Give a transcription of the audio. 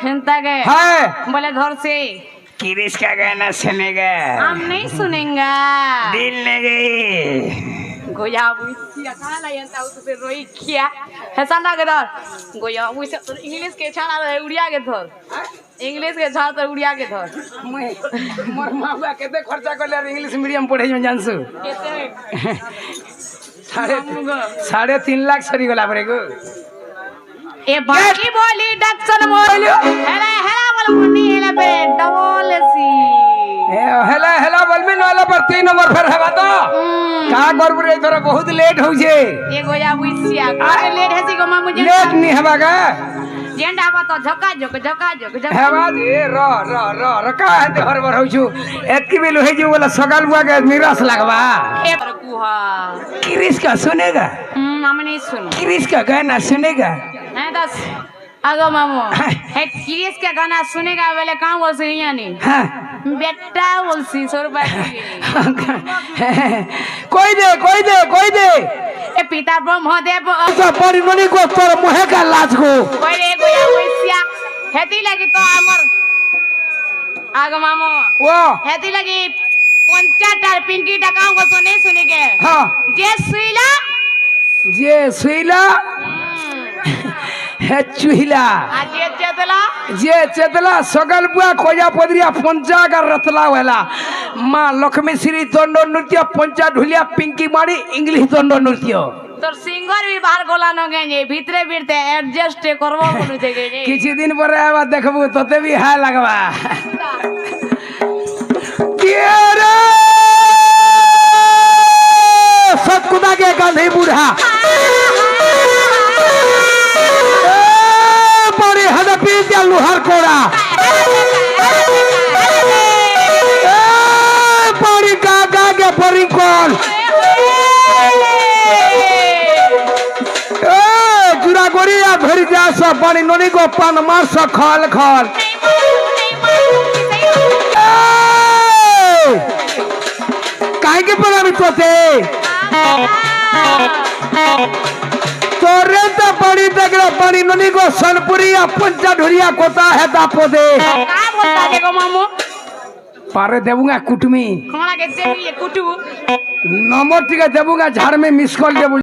है बोले घर से किरिश का गाना सुनेगा? हम नहीं सुनेंगे। दिल ने गई गोया बुइसिया काला यंता उस पे रोई किया ऐसा ना कर गोया बुइसिया तो इंग्लिश के छाना उड़िया के धर इंग्लिश के छाना तो उड़िया के धर मैं मोर माँ बाप केते खर्चा करले इंग्लिश मीडियम पढ़े जो जानसु केते 3.5 लाख सरी गला परे को ए बाकी बोली डक्सन बोलियो हेला हेला बोल मुन्नी हेला पे डबल सी हेला हेला बोल में नला पर 3 नंबर फेर हेबा तो का करबु रे तोरा बहुत लेट होउ छे ए गोया बुइसिया का लेट हेसी गो मा मुझे लेट नहीं हेबा का जेंडा बा तो झका झक हेबा जे र का हेते हरबर होउ छु एतकी बेलु हे जो बोला सगाल बुआ के निराश लगबा ए कुहा किरिश का सुनेगा? हम नहीं सुन किरिश का गाना सुनेगा? है दस आगो मामू है किरिश का गाना सुनेगा बोले कहां बोल सी यानी हां बेटा बोल सी 100 रुपए कोई दे ए पिता ब्रह्मदेव अच्छा परी ननी को तोर मुहे का लाज को कोई रे गोया वैसिया हेती लगी तो हमर आगो मामू वो हेती लगी पंचाटर पिंकी टका को सुने सुने के हां जे सुईला हे चुहिला जे चेतला सगल बुआ खोजा पदरिया पंचा का रतला वेला मां लक्ष्मी श्री दंड नृत्य पंचा ढुलिया पिंकी मारी इंग्लिश दंड नृत्य तोर सिंगर भी बाहर गोला न गए भीतरे भीतरे एडजस्ट करबो बोलु थे गए किछि दिन पर आबा देखबू तते भी हाय लगबा तेरे सतकुदा के गांधी बूढ़ा बड़ी हद पी दिया लोहार कोड़ा बड़ी गा के परी कौन जुरा गोरिया धरी जा सब बड़ी ननी को पान मार सब खाल खाल काहे के परामी तोते तोरे तो बड़ी तगड़ा बड़ी ननी को सनपुरी या पंचा ढुरिया कोता है तापो दे का बोलता देखो मामू पारे देबूंगा कुटमी खाना के देबी ये कुटू नंबर टिका देबूंगा झाड़ में मिस कॉल देबू